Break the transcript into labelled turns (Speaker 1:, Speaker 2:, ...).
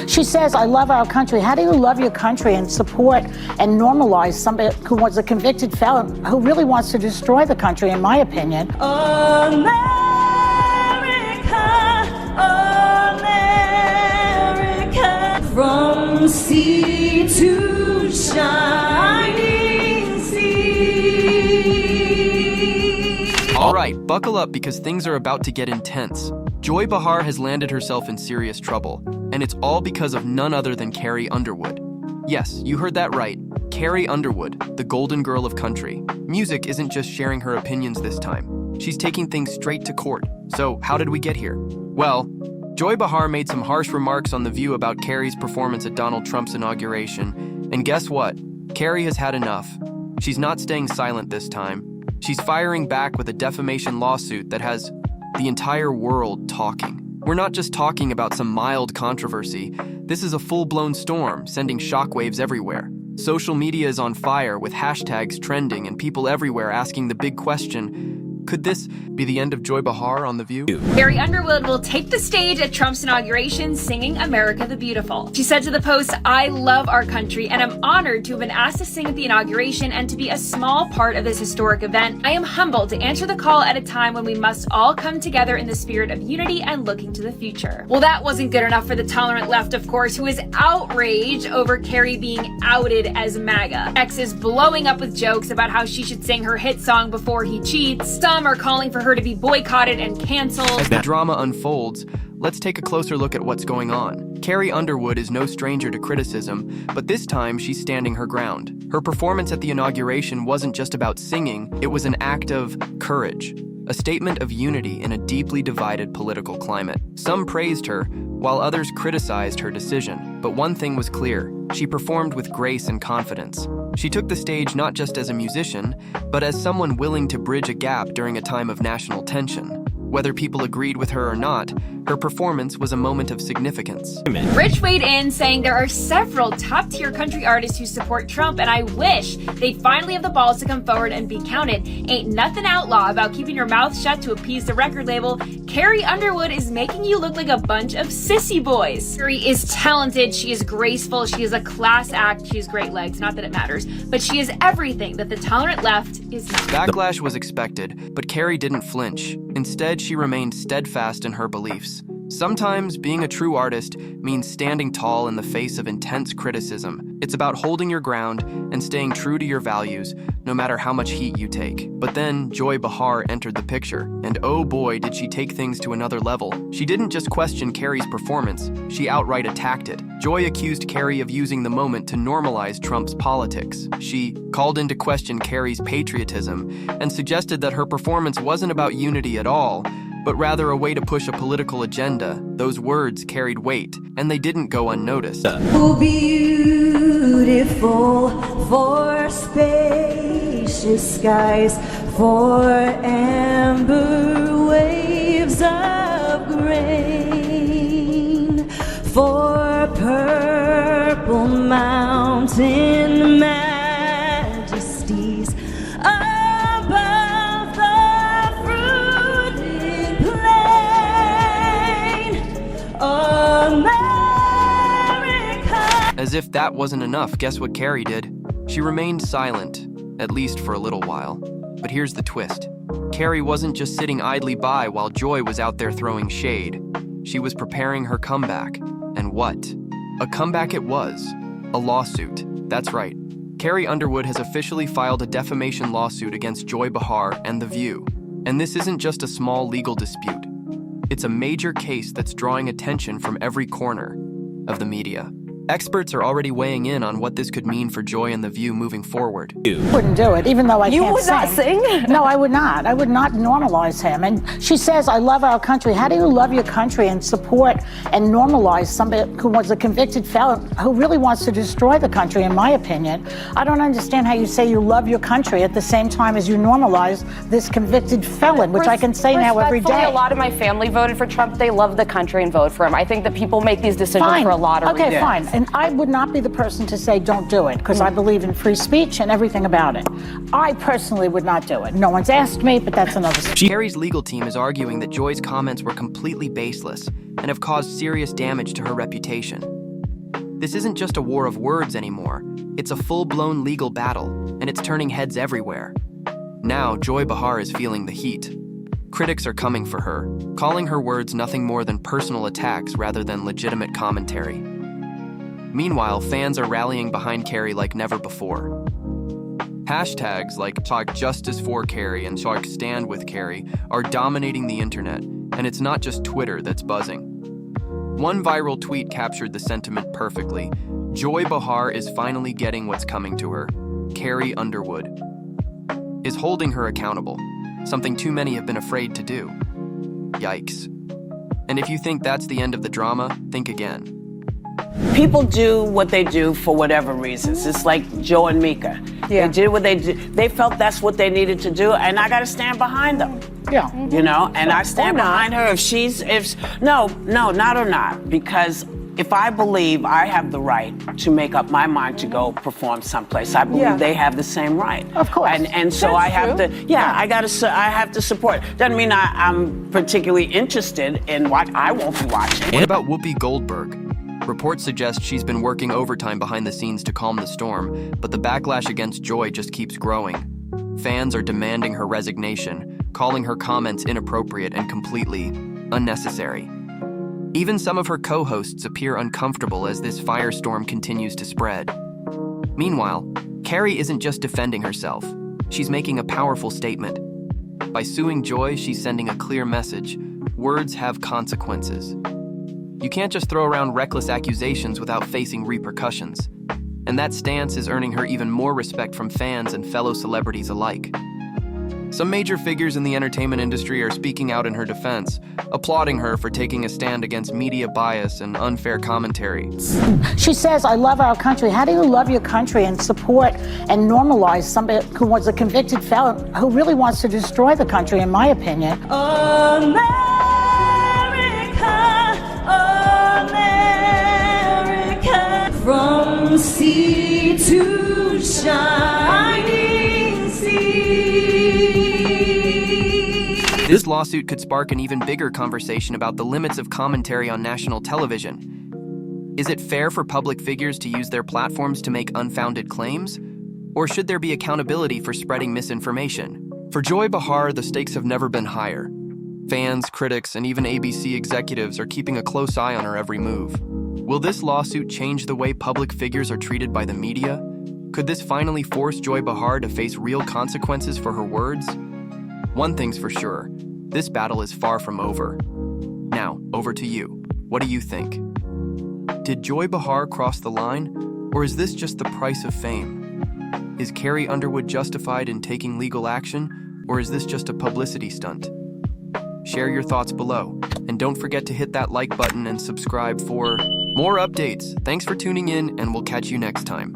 Speaker 1: She says, I love our country. How do you love your country and support and normalize somebody who was a convicted felon who really wants to destroy the country, in my opinion?
Speaker 2: America, America, from sea to shining sea.
Speaker 3: All right, buckle up because things are about to get intense. Joy Behar has landed herself in serious trouble, and it's all because of none other than Carrie Underwood. Yes, you heard that right. Carrie Underwood, the golden girl of country. Music isn't just sharing her opinions this time. She's taking things straight to court. So how did we get here? Well, Joy Behar made some harsh remarks on The View about Carrie's performance at Donald Trump's inauguration. And guess what? Carrie has had enough. She's not staying silent this time. She's firing back with a defamation lawsuit that has the entire world talking. We're not just talking about some mild controversy. This is a full-blown storm, sending shockwaves everywhere. Social media is on fire with hashtags trending and people everywhere asking the big question, could this be the end of Joy Behar on The View?
Speaker 4: Carrie Underwood will take the stage at Trump's inauguration singing America the Beautiful. She said to the Post, I love our country and I'm honored to have been asked to sing at the inauguration and to be a small part of this historic event. I am humbled to answer the call at a time when we must all come together in the spirit of unity and looking to the future. Well, that wasn't good enough for the tolerant left, of course, who is outraged over Carrie being outed as MAGA. X is blowing up with jokes about how she should sing her hit song Before He Cheats. Some are calling for her to be boycotted and canceled.
Speaker 3: As the drama unfolds, let's take a closer look at what's going on. Carrie Underwood is no stranger to criticism, but this time she's standing her ground. Her performance at the inauguration wasn't just about singing, it was an act of courage, a statement of unity in a deeply divided political climate. Some praised her, while others criticized her decision. But one thing was clear, she performed with grace and confidence. She took the stage not just as a musician, but as someone willing to bridge a gap during a time of national tension. Whether people agreed with her or not, her performance was a moment of significance.
Speaker 4: Rich weighed in, saying there are several top-tier country artists who support Trump, and I wish they'd finally have the balls to come forward and be counted. Ain't nothing outlaw about keeping your mouth shut to appease the record label. Carrie Underwood is making you look like a bunch of sissy boys. Carrie is talented, she is graceful, she is a class act, she has great legs, not that it matters, but she is everything that the tolerant left is not.
Speaker 3: Backlash was expected, but Carrie didn't flinch. Instead, she remained steadfast in her beliefs. Sometimes being a true artist means standing tall in the face of intense criticism. It's about holding your ground and staying true to your values, no matter how much heat you take. But then Joy Behar entered the picture, and oh boy, did she take things to another level. She didn't just question Carrie's performance, she outright attacked it. Joy accused Carrie of using the moment to normalize Trump's politics. She called into question Carrie's patriotism and suggested that her performance wasn't about unity at all, but rather a way to push a political agenda. Those words carried weight, and they didn't go unnoticed.
Speaker 2: Oh, beautiful for spacious skies, for amber waves of grain, for purple mountain majesties above the fruited plain. America.
Speaker 3: As if that wasn't enough, guess what Carrie did? She remained silent, at least for a little while. But here's the twist. Carrie wasn't just sitting idly by while Joy was out there throwing shade. She was preparing her comeback. And what? A comeback it was. A lawsuit. That's right. Carrie Underwood has officially filed a defamation lawsuit against Joy Behar and The View. And this isn't just a small legal dispute. It's a major case that's drawing attention from every corner of the media. Experts are already weighing in on what this could mean for Joy and The View moving forward.
Speaker 1: Wouldn't do it, even though I
Speaker 5: You
Speaker 1: can't
Speaker 5: would not sing?
Speaker 1: No, I would not. I would not normalize him. And she says, I love our country. How do you love your country and support and normalize somebody who was a convicted felon who really wants to destroy the country, in my opinion? I don't understand how you say you love your country at the same time as you normalize this convicted felon, which I can say now every day.
Speaker 5: A lot of my family voted for Trump. They love the country and vote for him. I think that people make these decisions for a lot of reasons.
Speaker 1: Okay, fine. And I would not be the person to say don't do it, because I believe in free speech and everything about it. I personally would not do it. No one's asked me, but that's another story.
Speaker 3: Carrie's legal team is arguing that Joy's comments were completely baseless and have caused serious damage to her reputation. This isn't just a war of words anymore. It's a full-blown legal battle, and it's turning heads everywhere. Now, Joy Behar is feeling the heat. Critics are coming for her, calling her words nothing more than personal attacks rather than legitimate commentary. Meanwhile, fans are rallying behind Carrie like never before. Hashtags like #JusticeForCarrie and #StandWithCarrie are dominating the internet, and it's not just Twitter that's buzzing. One viral tweet captured the sentiment perfectly. Joy Behar is finally getting what's coming to her. Carrie Underwood is holding her accountable, something too many have been afraid to do. Yikes. And if you think that's the end of the drama, think again.
Speaker 5: People do what they do for whatever reasons. It's like Joe and Mika.
Speaker 1: Yeah.
Speaker 5: They did what they did. They felt that's what they needed to do, and I got to stand behind them.
Speaker 1: Yeah.
Speaker 5: You know, and I stand behind her no, not or not, because if I believe I have the right to make up my mind to go perform someplace, I believe they have the same right.
Speaker 1: Of course.
Speaker 5: And so I have to, I have to support. Doesn't mean I'm particularly interested in what I won't be watching.
Speaker 3: What about Whoopi Goldberg? Reports suggest she's been working overtime behind the scenes to calm the storm, but the backlash against Joy just keeps growing. Fans are demanding her resignation, calling her comments inappropriate and completely unnecessary. Even some of her co-hosts appear uncomfortable as this firestorm continues to spread. Meanwhile, Carrie isn't just defending herself. She's making a powerful statement. By suing Joy, she's sending a clear message. Words have consequences. You can't just throw around reckless accusations without facing repercussions. And that stance is earning her even more respect from fans and fellow celebrities alike. Some major figures in the entertainment industry are speaking out in her defense, applauding her for taking a stand against media bias and unfair commentary.
Speaker 1: She says, I love our country. How do you love your country and support and normalize somebody who was a convicted felon who really wants to destroy the country, in my opinion?
Speaker 2: America, from sea to shining sea.
Speaker 3: This lawsuit could spark an even bigger conversation about the limits of commentary on national television. Is it fair for public figures to use their platforms to make unfounded claims? Or should there be accountability for spreading misinformation? For Joy Behar, the stakes have never been higher. Fans, critics, and even ABC executives are keeping a close eye on her every move. Will this lawsuit change the way public figures are treated by the media? Could this finally force Joy Behar to face real consequences for her words? One thing's for sure, this battle is far from over. Now, over to you. What do you think? Did Joy Behar cross the line, or is this just the price of fame? Is Carrie Underwood justified in taking legal action, or is this just a publicity stunt? Share your thoughts below, and don't forget to hit that like button and subscribe for more updates. Thanks for tuning in, and we'll catch you next time.